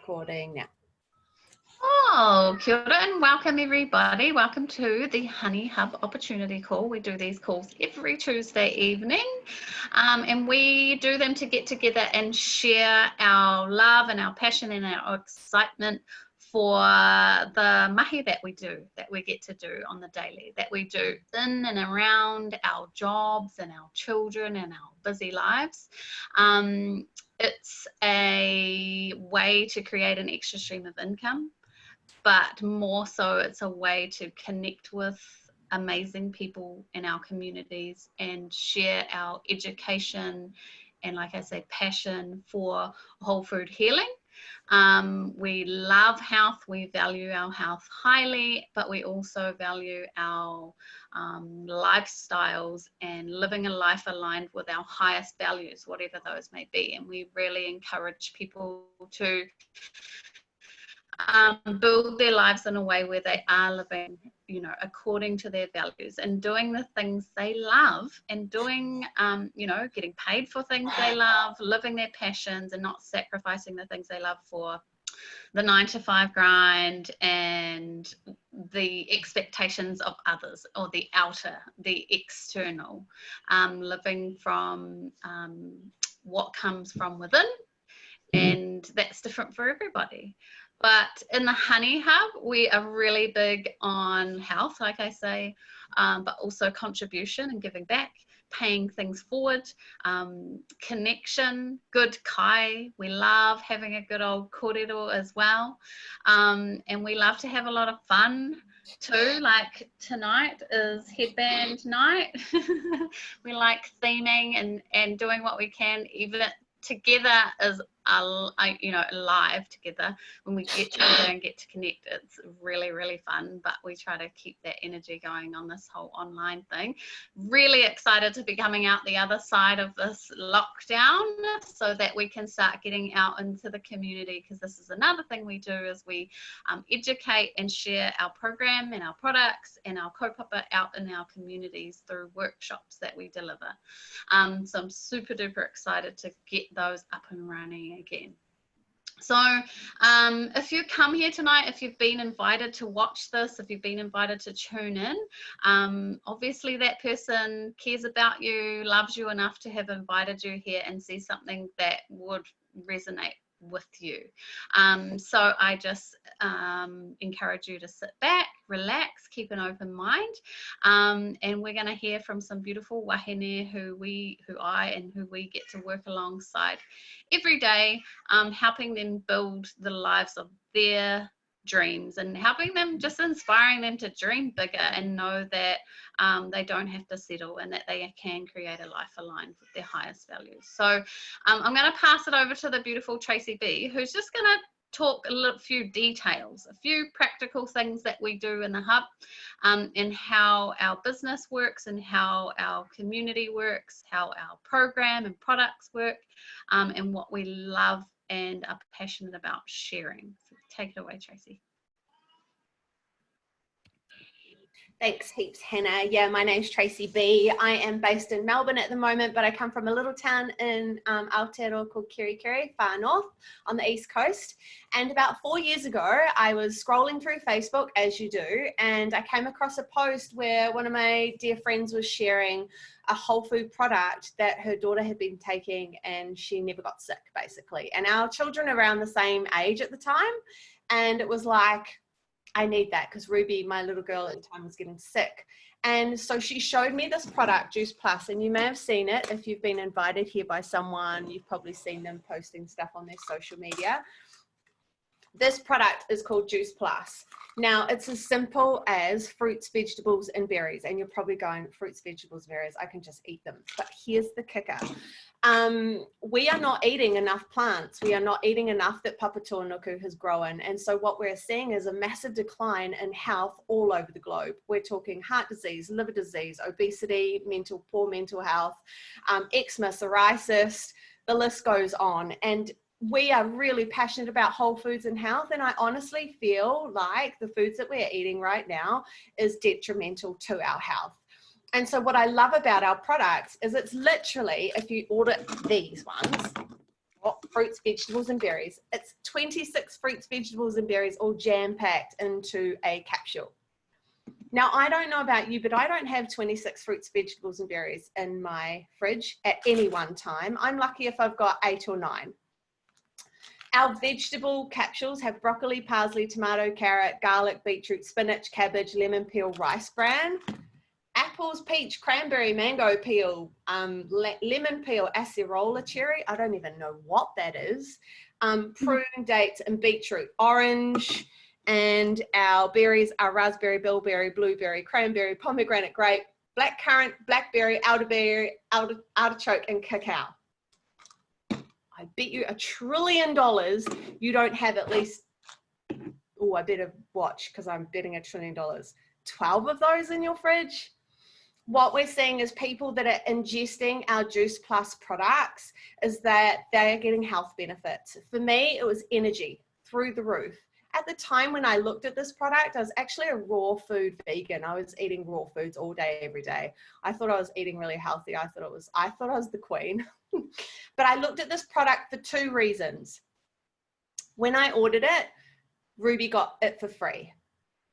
recording now. Oh, kia ora and welcome everybody. Welcome to the Honey Hub Opportunity Call. We do these calls every Tuesday evening and we do them to get together and share our love and our passion and our excitement for the mahi that we do, that we get to do on the daily, that we do in and around our jobs and our children and our busy lives. It's a way to create an extra stream of income, but more so it's a way to connect with amazing people in our communities and share our education and, like I say, passion for whole food healing. We love health, we value our health highly, but we also value our lifestyles and living a life aligned with our highest values, whatever those may be. And we really encourage people to build their lives in a way where they are living, according to their values and doing the things they love and doing, getting paid for things they love, living their passions and not sacrificing the things they love for the 9-to-5 grind and the expectations of others or the outer, the external, living from what comes from within. And that's different for everybody. But in the Honey Hub, we are really big on health, like I say, but also contribution and giving back, paying things forward, connection, good kai. We love having a good old kōrero as well. And we love to have a lot of fun too. Like tonight is headband night. We like theming and doing what we can, even together as live together. When we get together and get to connect, it's really, really fun, but we try to keep that energy going on this whole online thing. Really excited to be coming out the other side of this lockdown so that we can start getting out into the community, because this is another thing we do is we educate and share our program and our products and our kaupapa out in our communities through workshops that we deliver. So I'm super duper excited to get those up and running again. So if you come here tonight, if you've been invited to watch this, if you've been invited to tune in, obviously that person cares about you, loves you enough to have invited you here and see something that would resonate with you. So I just encourage you to sit back, relax, keep an open mind, and we're going to hear from some beautiful wahine who we get to work alongside every day, helping them build the lives of their dreams and helping them, just inspiring them to dream bigger and know that they don't have to settle and that they can create a life aligned with their highest values. So I'm going to pass it over to the beautiful Tracy B, who's just going to talk a few details, a few practical things that we do in the hub, and how our business works and how our community works, how our program and products work, and what we love and are passionate about sharing. So take it away, Tracy. Thanks heaps, Hannah. Yeah, my name's Tracy B. I am based in Melbourne at the moment, but I come from a little town in Aotearoa called Kerikeri, far north on the east coast. And about 4 years ago, I was scrolling through Facebook, as you do, and I came across a post where one of my dear friends was sharing a whole food product that her daughter had been taking and she never got sick, basically. And our children are around the same age at the time. And it was like, I need that, because Ruby, my little girl at the time, was getting sick. And so she showed me this product, Juice Plus, and you may have seen it if you've been invited here by someone. You've probably seen them posting stuff on their social media. This product is called Juice Plus. Now, it's as simple as fruits, vegetables, and berries. And you're probably going, fruits, vegetables, berries, I can just eat them. But here's the kicker. We are not eating enough plants. We are not eating enough that Papa Tuanuku has grown. And so what we're seeing is a massive decline in health all over the globe. We're talking heart disease, liver disease, obesity, poor mental health, eczema, psoriasis, the list goes on. And we are really passionate about whole foods and health. And I honestly feel like the foods that we're eating right now is detrimental to our health. And so what I love about our products is it's literally, if you order these ones, fruits, vegetables, and berries. It's 26 fruits, vegetables, and berries all jam-packed into a capsule. Now, I don't know about you, but I don't have 26 fruits, vegetables, and berries in my fridge at any one time. I'm lucky if I've got 8 or 9. Our vegetable capsules have broccoli, parsley, tomato, carrot, garlic, beetroot, spinach, cabbage, lemon peel, rice bran, apples, peach, cranberry, mango peel, lemon peel, acerola cherry. I don't even know what that is. Prune, dates, and beetroot, orange. And our berries are raspberry, bilberry, blueberry, cranberry, pomegranate, grape, blackcurrant, blackberry, elderberry, artichoke, and cacao. I bet you $1 trillion you don't have at least, oh, I better watch because I'm betting $1 trillion, 12 of those in your fridge. What we're seeing is people that are ingesting our Juice Plus products is that they're getting health benefits. For me, it was energy through the roof. At the time when I looked at this product, I was actually a raw food vegan. I was eating raw foods all day, every day. I thought I was eating really healthy. I thought I was the queen. But I looked at this product for 2 reasons. When I ordered it, Ruby got it for free.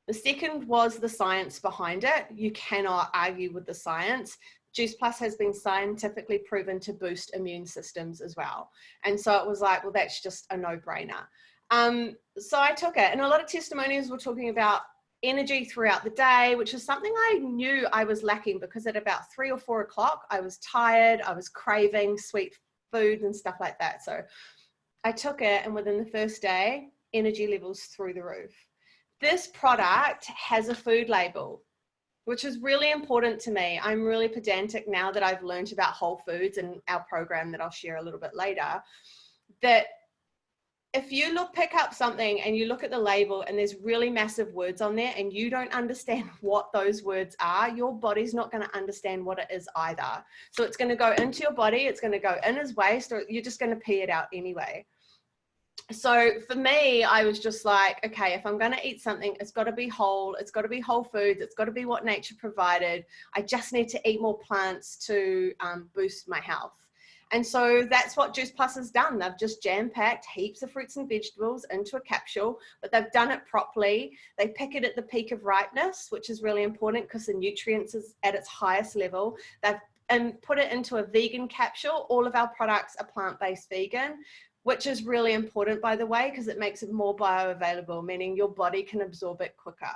The second was the science behind it. You cannot argue with the science. Juice Plus has been scientifically proven to boost immune systems as well. And so it was like, well, that's just a no-brainer. So I took it, and a lot of testimonials were talking about energy throughout the day, which is something I knew I was lacking because at about 3 or 4 o'clock, I was tired, I was craving sweet food and stuff like that. So I took it, and within the first day, energy levels through the roof. This product has a food label, which is really important to me. I'm really pedantic now that I've learned about whole foods and our program that I'll share a little bit later, that if you pick up something and you look at the label and there's really massive words on there and you don't understand what those words are, your body's not going to understand what it is either. So it's going to go into your body, it's going to go in as waste, or you're just going to pee it out anyway. So for me, I was just like, okay, if I'm going to eat something, it's got to be whole. It's got to be whole foods. It's got to be what nature provided. I just need to eat more plants to boost my health. And so that's what Juice Plus has done. They've just jam-packed heaps of fruits and vegetables into a capsule, but they've done it properly. They pick it at the peak of ripeness, which is really important because the nutrients is at its highest level. They've put it into a vegan capsule. All of our products are plant-based vegan, which is really important, by the way, because it makes it more bioavailable, meaning your body can absorb it quicker.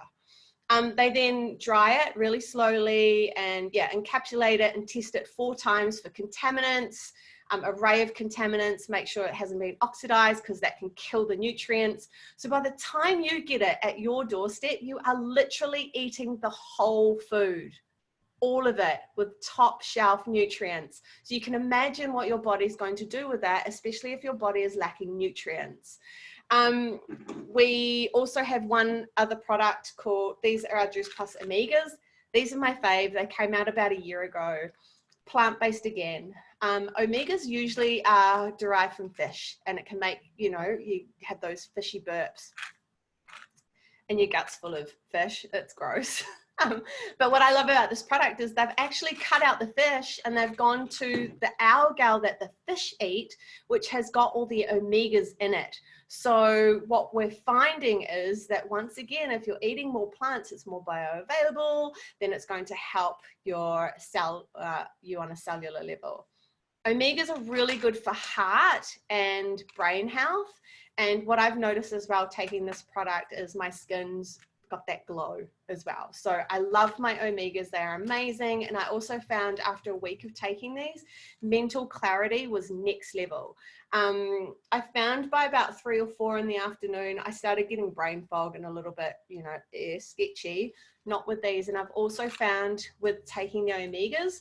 They then dry it really slowly and encapsulate it and test it 4 times for contaminants, array of contaminants, make sure it hasn't been oxidized because that can kill the nutrients. So by the time you get it at your doorstep, you are literally eating the whole food, all of it with top shelf nutrients. So you can imagine what your body's going to do with that, especially if your body is lacking nutrients. We also have one other product called, these are our Juice Plus Omegas. These are my fave. They came out about a year ago. Plant-based again. Omegas usually are derived from fish, and it can make, you have those fishy burps and your gut's full of fish. It's gross. But what I love about this product is they've actually cut out the fish and they've gone to the algal that the fish eat, which has got all the omegas in it. So what we're finding is that once again, if you're eating more plants, it's more bioavailable, then it's going to help your you on a cellular level. Omegas are really good for heart and brain health. And what I've noticed as well taking this product is my skin's got that glow as well. So I love my omegas. They are amazing. And I also found after a week of taking these, mental clarity was next level. I found by about 3 or 4 in the afternoon, I started getting brain fog and a little bit, sketchy, not with these. And I've also found with taking the omegas,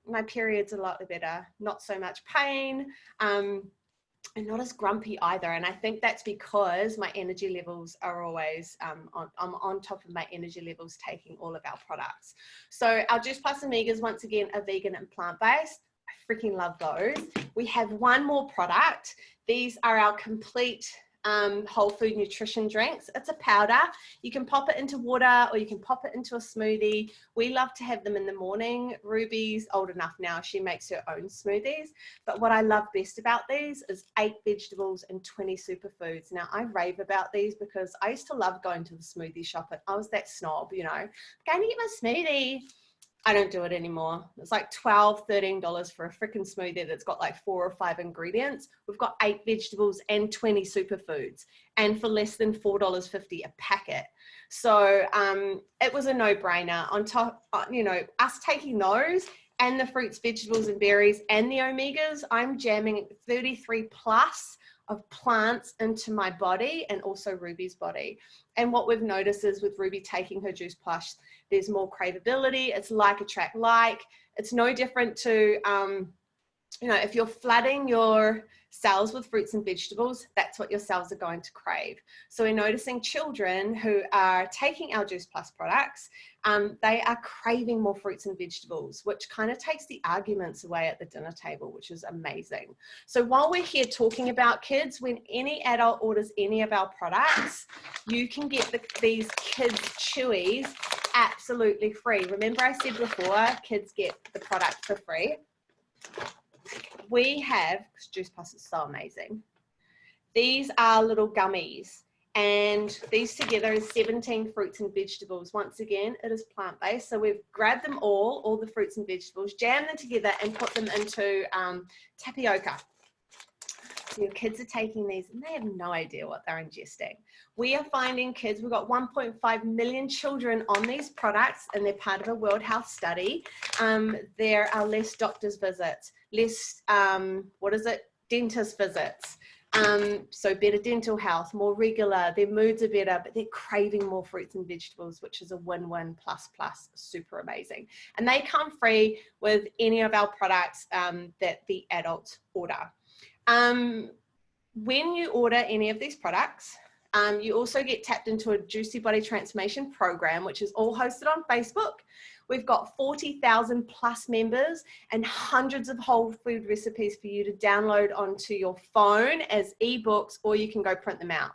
my period's a lot better, not so much pain, and not as grumpy either. And I think that's because my energy levels are always, I'm on top of my energy levels taking all of our products. So our Juice Plus Omegas, once again, are vegan and plant-based. I freaking love those. We have one more product. These are our complete whole food nutrition drinks. It's a powder. You can pop it into water or you can pop it into a smoothie. We love to have them in the morning. Ruby's old enough now, she makes her own smoothies. But what I love best about these is 8 vegetables and 20 superfoods. Now I rave about these because I used to love going to the smoothie shop, and I was that snob, you know, going to get my smoothie. I don't do it anymore. It's like $12, $13 for a freaking smoothie that's got like 4 or 5 ingredients. We've got 8 vegetables and 20 superfoods, and for less than $4.50 a packet. So it was a no-brainer. On top, you know, us taking those and the fruits, vegetables and berries and the omegas, I'm jamming 33 plus of plants into my body and also Ruby's body. And what we've noticed is with Ruby taking her Juice Plus, there's more craveability. It's like attract like. It's no different to, you know, if you're flooding your cells with fruits and vegetables, that's what your cells are going to crave. So we're noticing children who are taking our Juice Plus products, they are craving more fruits and vegetables, which kind of takes the arguments away at the dinner table, which is amazing. So while we're here talking about kids, when any adult orders any of our products, you can get these kids chewies absolutely free. Remember I said before, kids get the product for free. We have, because Juice Plus is so amazing, these are little gummies, and these together is 17 fruits and vegetables. Once again, it is plant-based, so we've grabbed them all the fruits and vegetables, jammed them together and put them into tapioca. So your kids are taking these and they have no idea what they're ingesting. We are finding kids, we've got 1.5 million children on these products, and they're part of a World Health study. There are less doctor's visits, less, dentist visits. So better dental health, more regular, their moods are better, but they're craving more fruits and vegetables, which is a win-win plus, super amazing. And they come free with any of our products that the adults order. When you order any of these products, you also get tapped into a Juicy Body Transformation program, which is all hosted on Facebook. We've got 40,000 plus members and hundreds of whole food recipes for you to download onto your phone as ebooks, or you can go print them out.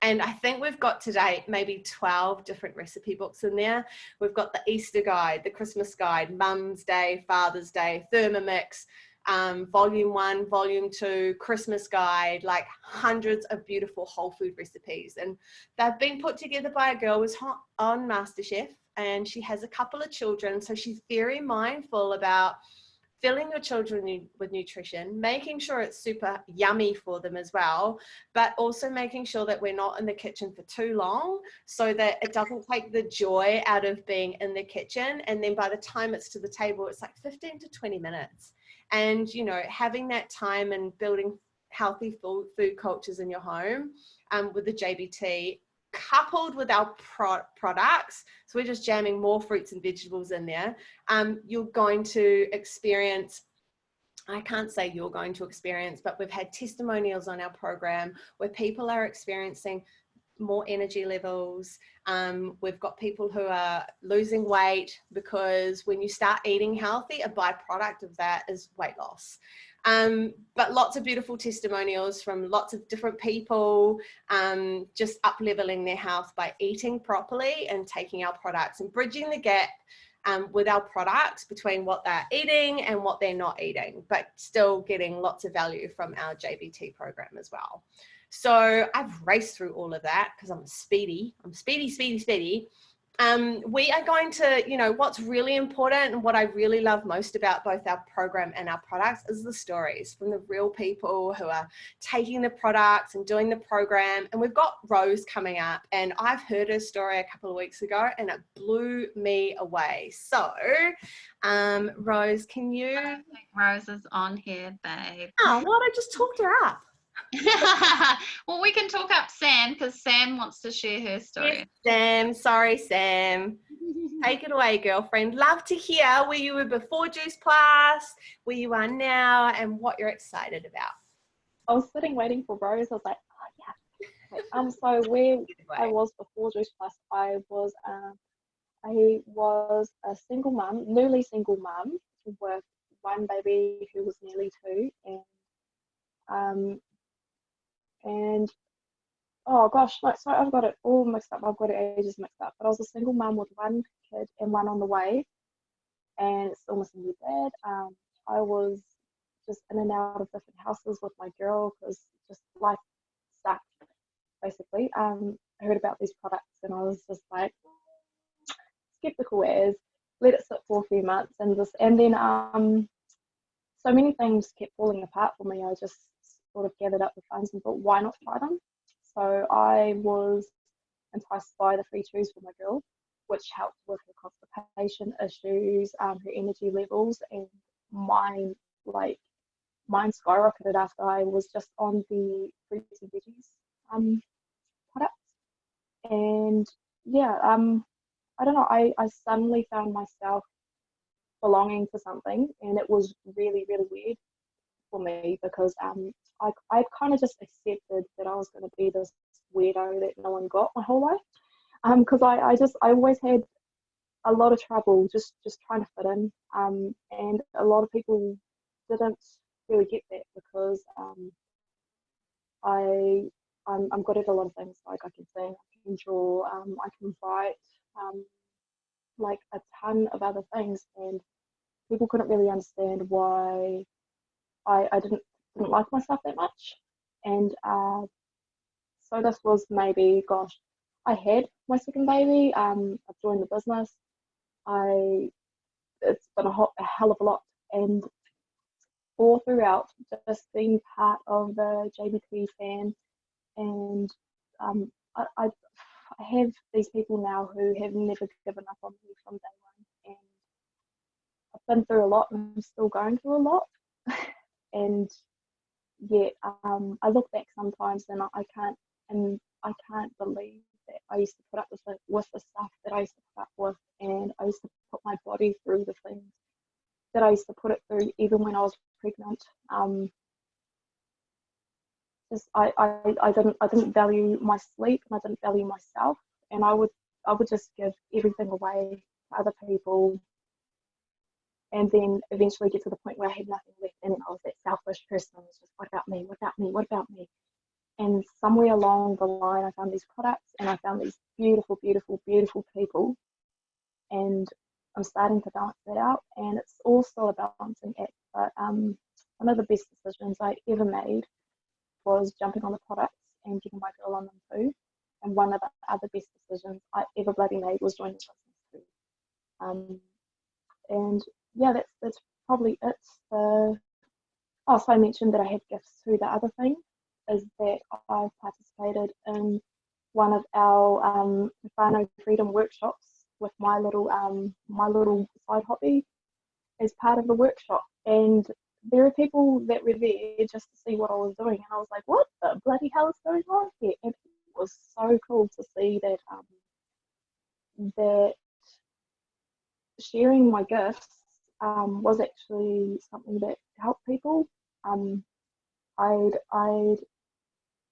And I think we've got today maybe 12 different recipe books in there. We've got the Easter guide, the Christmas guide, Mum's Day, Father's Day, Thermomix, volume 1, volume 2, Christmas guide, like hundreds of beautiful whole food recipes. And they've been put together by a girl who's on MasterChef, and she has a couple of children. So she's very mindful about filling your children with nutrition, making sure it's super yummy for them as well, but also making sure that we're not in the kitchen for too long so that it doesn't take the joy out of being in the kitchen. And then by the time it's to the table, it's like 15 to 20 minutes. And, you know, having that time and building healthy food cultures in your home with the JBT, coupled with our products, so we're just jamming more fruits and vegetables in there, you're going to experience, I can't say you're going to experience, but we've had testimonials on our program where people are experiencing more energy levels. We've got people who are losing weight, because when you start eating healthy, a byproduct of that is weight loss. But lots of beautiful testimonials from lots of different people, just up-leveling their health by eating properly and taking our products and bridging the gap with our products between what they're eating and what they're not eating, but still getting lots of value from our JBT program as well. So I've raced through all of that because I'm speedy. We are going to, you know, what's really important and what I really love most about both our program and our products is the stories from the real people who are taking the products and doing the program. And we've got Rose coming up, and I've heard her story a couple of weeks ago and it blew me away. So, Rose, can you? I don't think Rose is on here, babe. Oh, well, I just talked her up. Well, we can talk up Sam because Sam wants to share her story. Yes, Sam. Sorry, Sam. Take it away, girlfriend. Love to hear where you were before Juice Plus, where you are now, and what you're excited about. I was sitting waiting for Rose. I was like, oh yeah. So where I was before Juice Plus, I was a single mum, newly single mum with one baby who was nearly 2, and oh gosh, no, sorry, I've got it all mixed up. I've got it ages mixed up. But I was a single mum with one kid and one on the way, and still missing my dad. I was just in and out of different houses with my girl because just life sucked, basically. I heard about these products and I was just like skeptical as, let it sit for a few months, and then so many things kept falling apart for me. I just sort of gathered up the funds and thought, why not try them? So I was enticed by the free chews for my girl, which helped with her constipation issues, her energy levels, and mine skyrocketed after I was just on the fruits and veggies products. And yeah, I don't know, I suddenly found myself belonging to something, and it was really, really weird for me because I kind of just accepted that I was going to be this weirdo that no one got my whole life. Because I always had a lot of trouble just trying to fit in. And a lot of people didn't really get that because I'm good at a lot of things. Like I can sing, I can draw, I can write, like a ton of other things, and people couldn't really understand why I didn't like myself that much. And so this was maybe, gosh, I had my second baby. I've joined the business. It's been a hell of a lot, and all throughout, just being part of the JBT fan, and I have these people now who have never given up on me from day one, and I've been through a lot, and I'm still going through a lot, and yet I look back sometimes and I can't believe that I used to put up with the stuff that I used to put up with, and I used to put my body through the things that I used to put it through even when I was pregnant. Just I didn't value my sleep, and I didn't value myself, and I would just give everything away to other people, and then eventually get to the point where I had nothing left, and I was that selfish person. I was just, what about me? What about me? What about me? And somewhere along the line, I found these products, and I found these beautiful, beautiful, beautiful people, and I'm starting to balance that out. And it's also a balancing act. But one of the best decisions I ever made was jumping on the products and getting my girl on them too. And one of the other best decisions I ever bloody made was joining the business too. And yeah, that's probably it. So I mentioned that I had gifts too. The other thing is that I participated in one of our whānau freedom workshops with my little side hobby as part of the workshop. And there are people that were there just to see what I was doing, and I was like, what the bloody hell is going on here? And it was so cool to see that that sharing my gifts was actually something that helped people. I'd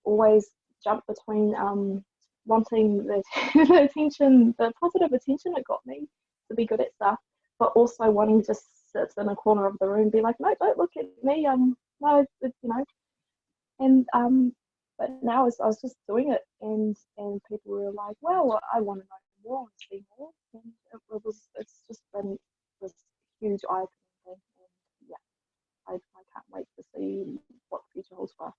always jump between wanting the, the attention, the positive attention it got me to be good at stuff, but also wanting to just sit in a corner of the room and be like, no, don't look at me. No, and but now I was just doing it, and people were like, well, I want to know more and see more, and it's just been this huge eye-opening thing, and yeah, I can't wait to see what the future holds for us.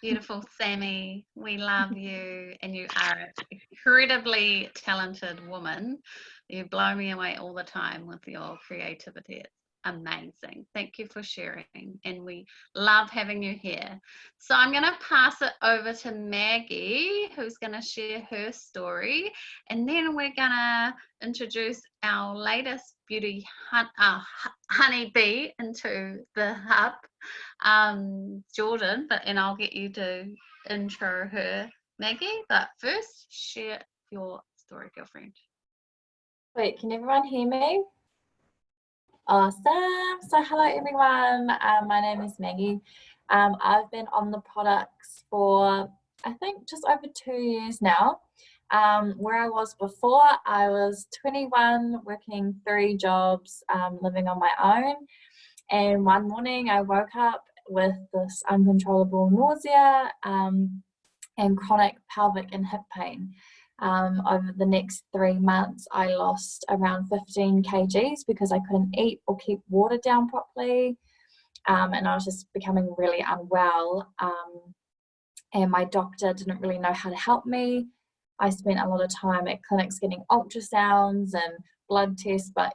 Beautiful, Sammy. We love you, and you are an incredibly talented woman. You blow me away all the time with your creativity. It's amazing. Thank you for sharing, and we love having you here. So I'm going to pass it over to Maggie, who's going to share her story, and then we're going to introduce our latest beauty honeybee into the hub, Jordan, and I'll get you to intro her, Maggie, but first share your story, girlfriend. Wait, can everyone hear me? Awesome. So hello everyone, my name is Maggie. I've been on the products for I think just over 2 years now. Where I was before, I was 21, working 3 jobs, living on my own, and one morning I woke up with this uncontrollable nausea, and chronic pelvic and hip pain. Over the next 3 months, I lost around 15 kgs because I couldn't eat or keep water down properly. And I was just becoming really unwell. And my doctor didn't really know how to help me. I spent a lot of time at clinics getting ultrasounds and blood tests, but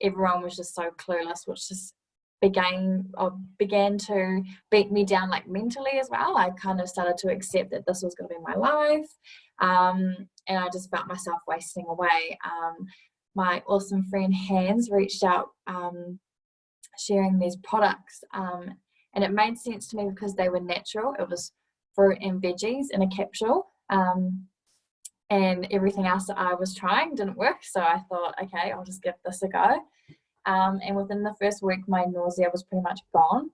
everyone was just so clueless, which just began to beat me down, like mentally as well. I kind of started to accept that this was going to be my life, and I just felt myself wasting away. My awesome friend Hans reached out, sharing these products, and it made sense to me because they were natural. It was fruit and veggies in a capsule, and everything else that I was trying didn't work, so I thought, okay, I'll just give this a go. And within the first week, my nausea was pretty much gone.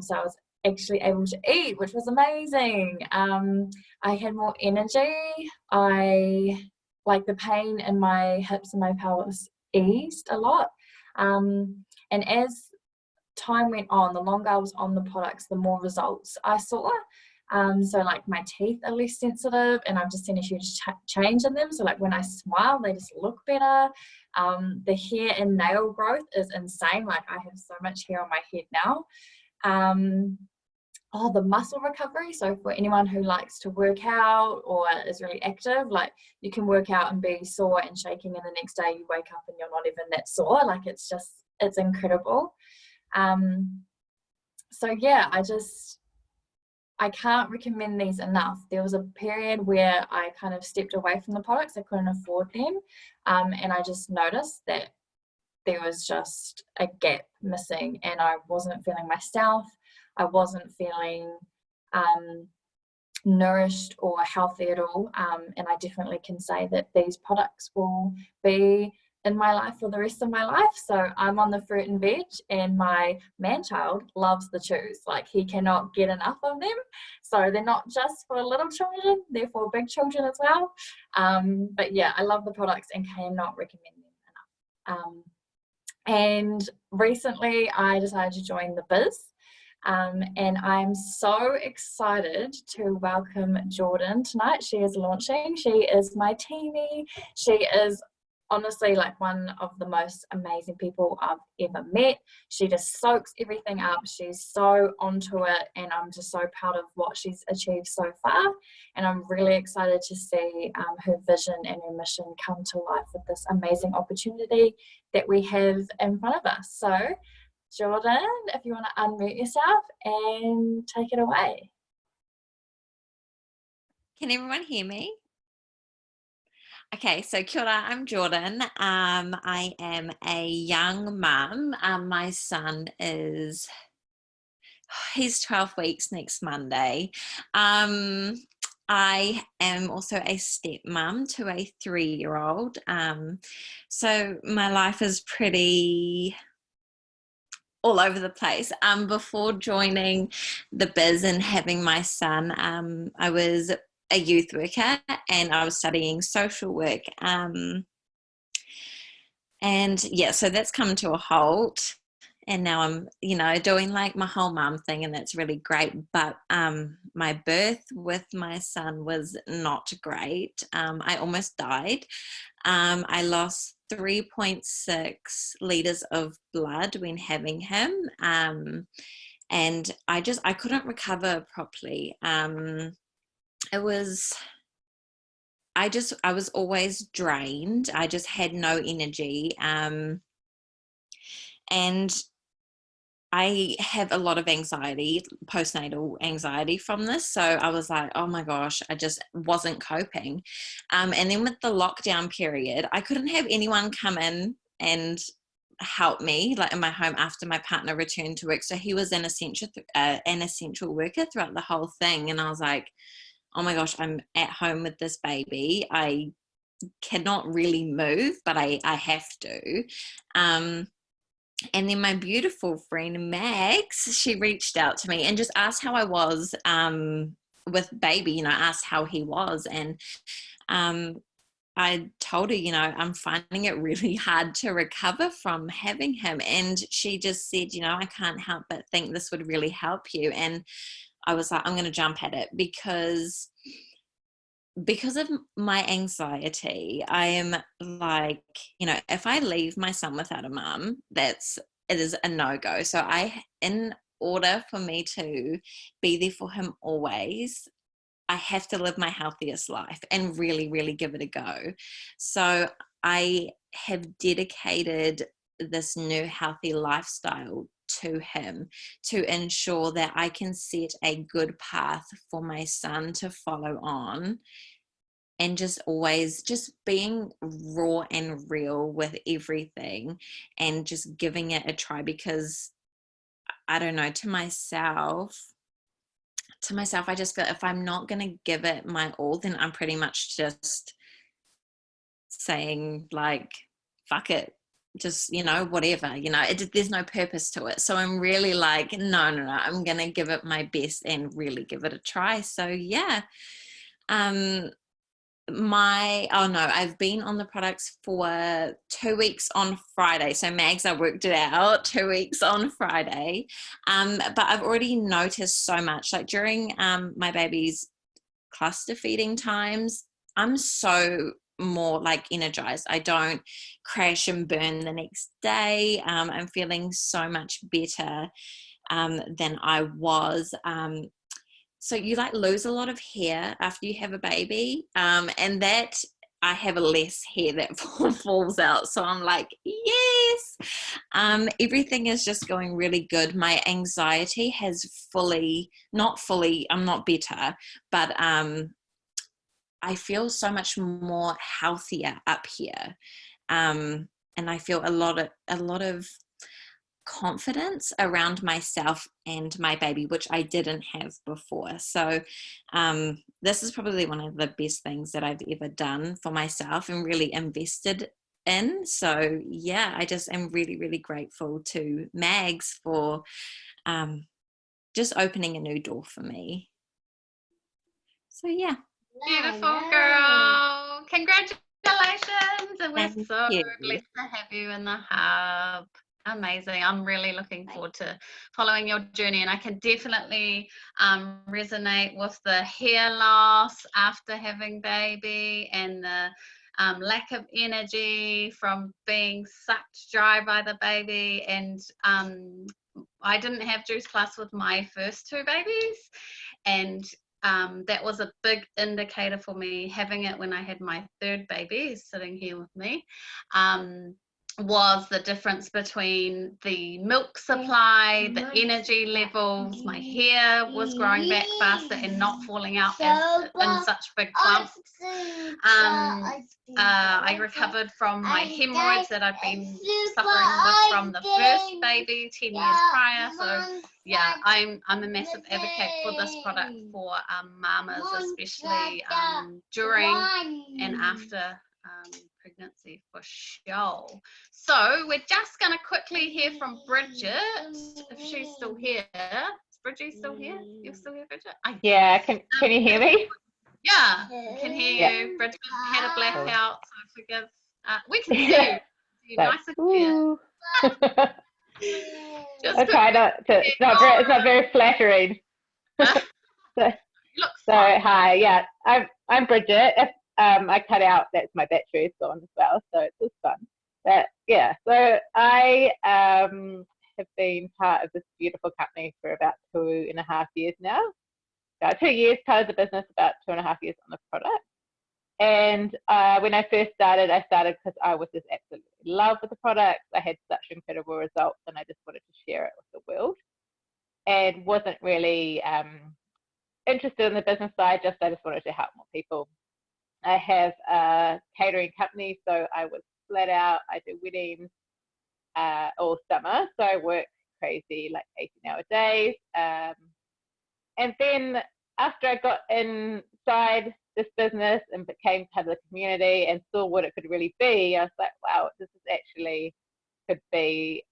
So I was actually able to eat, which was amazing. I had more energy. The pain in my hips and my pelvis eased a lot. And as time went on, the longer I was on the products, the more results I saw. So like my teeth are less sensitive, and I've just seen a huge change in them. So like when I smile, they just look better. The hair and nail growth is insane. Like I have so much hair on my head now. The muscle recovery. So for anyone who likes to work out or is really active, like you can work out and be sore and shaking, and the next day you wake up and you're not even that sore. Like it's incredible. So yeah, I can't recommend these enough. There was a period where I kind of stepped away from the products. I couldn't afford them. And I just noticed that there was just a gap missing, and I wasn't feeling myself. I wasn't feeling nourished or healthy at all. And I definitely can say that these products will be in my life for the rest of my life. So I'm on the fruit and veg, and my man-child loves the chews. Like he cannot get enough of them. So they're not just for little children, they're for big children as well. But yeah, I love the products and cannot recommend them enough. And recently I decided to join the biz. And I'm so excited to welcome Jordan tonight. She is launching. She is my teamie. She is honestly like one of the most amazing people I've ever met. She just soaks everything up. She's so onto it, and I'm just so proud of what she's achieved so far. And I'm really excited to see her vision and her mission come to life with this amazing opportunity that we have in front of us. So Jordan, if you want to unmute yourself and take it away. Can everyone hear me? Okay, so kia ora, I'm Jordan. I am a young mum. My son he's 12 weeks next Monday. I am also a stepmom to a 3-year-old. So my life is pretty all over the place. Before joining the biz and having my son, I was a youth worker, and I was studying social work. And yeah, so that's come to a halt. And now I'm, doing like my whole mum thing, and that's really great. But my birth with my son was not great. I almost died. I lost 3.6 liters of blood when having him. And I couldn't recover properly. I was always drained. I just had no energy. And I have a lot of anxiety, postnatal anxiety from this. So I was like, oh my gosh, I just wasn't coping. And then with the lockdown period, I couldn't have anyone come in and help me like in my home after my partner returned to work. So he was an essential worker throughout the whole thing. And I was like, oh my gosh, I'm at home with this baby. I cannot really move, but I have to. And then my beautiful friend Max, she reached out to me and just asked how I was with baby, asked how he was. And I told her, I'm finding it really hard to recover from having him. And she just said, I can't help but think this would really help you. And I was like, I'm going to jump at it because of my anxiety. I am like, if I leave my son without a mum, it is a no-go. So in order for me to be there for him always, I have to live my healthiest life and really, really give it a go. So I have dedicated this new healthy lifestyle to him to ensure that I can set a good path for my son to follow on, and just always just being raw and real with everything and just giving it a try, because I don't know, to myself, I just feel if I'm not going to give it my all, then I'm pretty much just saying like, fuck it, just, whatever, there's no purpose to it. So I'm really like, no, I'm going to give it my best and really give it a try. So yeah. I've been on the products for 2 weeks on Friday. So Mags, I worked it out, 2 weeks on Friday. But I've already noticed so much, like during my baby's cluster feeding times, I'm so more like energized. I don't crash and burn the next day. I'm feeling so much better than I was. So you like lose a lot of hair after you have a baby, and that I have less hair that falls out. So I'm like, yes, everything is just going really good. My anxiety has not fully, I'm not better, but I feel so much more healthier up here. And I feel a lot of confidence around myself and my baby, which I didn't have before. So this is probably one of the best things that I've ever done for myself and really invested in. So yeah, I just am really, really grateful to Mags for just opening a new door for me. So yeah. Beautiful girl. Congratulations. And we're Thank so you. blessed to have you in the hub. Amazing. I'm really looking forward to following your journey, and I can definitely resonate with the hair loss after having baby and the lack of energy from being sucked dry by the baby. And I didn't have Juice Plus with my first two babies, and that was a big indicator for me. Having it when I had my third baby, sitting here with me, was the difference between the milk supply, the energy levels. My hair was growing back faster and not falling out in such big clumps. I recovered from my hemorrhoids that I've been suffering with from the first baby 10 years prior. So yeah, I'm a massive advocate for this product for mamas, especially during and after pregnancy, for sure. So we're just going to quickly hear from Bridget, if she's still here. Is Bridget still here? You're still here, Bridget? Yeah, can you hear me? Yeah, I can hear you. Bridget had a blackout, so forgive. We can see you. Nice and clear. I try not to. It's not very flattering. So hi, yeah, I'm Bridget. If I cut out, that's my battery is gone as well, so it's just fun. But yeah, so I have been part of this beautiful company for about 2.5 years now. About 2 years part of the business, about 2.5 years on the product. And when I first started, because I was just absolutely in love with the product. I had such incredible results, and I just wanted to share it with the world. And wasn't really interested in the business side. I just wanted to help more people. I have a catering company, so I was flat out. I do weddings all summer, so I work crazy, like 18-hour days. And then after I got inside this business and became part of the community and saw what it could really be, I was like, wow, this is actually could be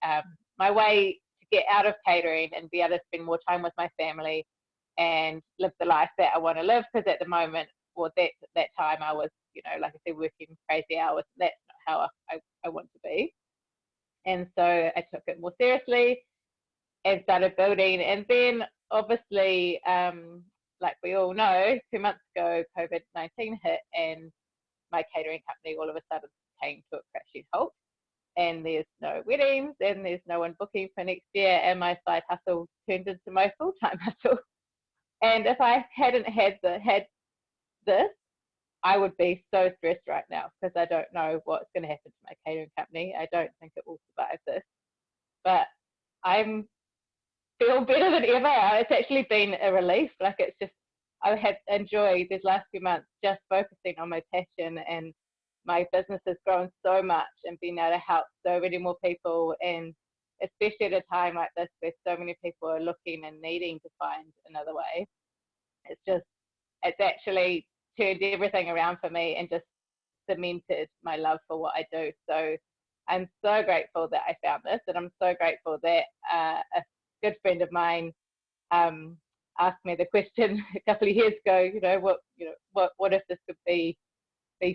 my way to get out of catering and be able to spend more time with my family and live the life that I want to live. Because at the moment, or that time, I was, like I said, working crazy hours. That's not how I want to be. And so I took it more seriously and started building. And then obviously, like we all know, 2 months ago, COVID-19 hit, and my catering company all of a sudden came to a crashing halt. And there's no weddings, and there's no one booking for next year, and my side hustle turned into my full-time hustle. And if I hadn't had this, I would be so stressed right now, because I don't know what's going to happen to my catering company. I don't think it will survive this. But I feel better than ever. It's actually been a relief. Like, it's just, I have enjoyed these last few months just focusing on my passion, and my business has grown so much, and being able to help so many more people, and especially at a time like this where so many people are looking and needing to find another way. It's actually turned everything around for me and just cemented my love for what I do. So I'm so grateful that I found this, and I'm so grateful that a good friend of mine asked me the question a couple of years ago, what if this could be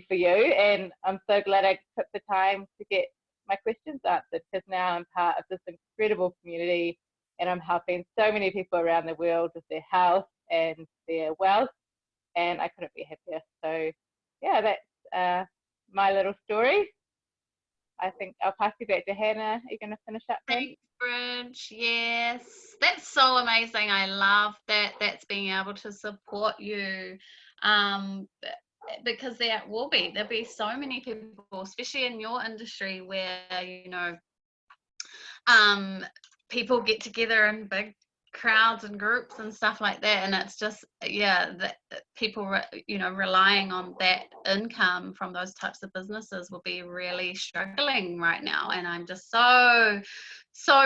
for you? And I'm so glad I took the time to get my questions answered, because now I'm part of this incredible community, and I'm helping so many people around the world with their health and their wealth, and I couldn't be happier. So yeah, that's my little story. I think I'll pass you back to Hannah. Are you going to finish up? Thanks, Bridge. Yes, that's so amazing. I love that. That's being able to support you, because there'll be so many people, especially in your industry, where people get together in big crowds and groups and stuff like that, and it's just that people relying on that income from those types of businesses will be really struggling right now. And I'm just so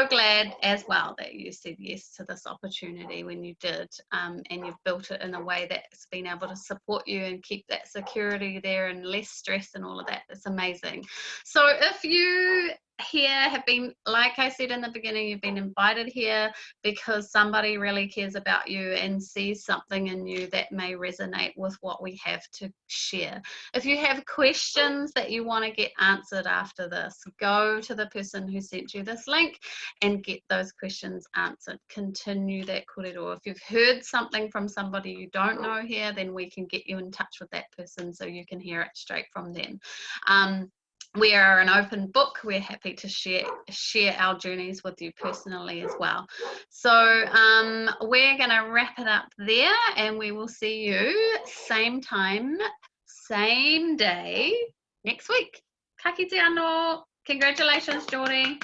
glad as well that you said yes to this opportunity when you did, and you've built it in a way that's been able to support you and keep that security there and less stress and all of that. It's amazing. So if you here have been, like I said in the beginning, you've been invited here because somebody really cares about you and sees something in you that may resonate with what we have to share. If you have questions that you want to get answered after this, go to the person who sent you this link and get those questions answered. Continue that kōrero. If you've heard something from somebody you don't know here, then we can get you in touch with that person so you can hear it straight from them. We are an open book. We're happy to share our journeys with you personally as well. So we're going to wrap it up there, and we will see you same time, same day next week. Ka kite anō. Congratulations, Jordy.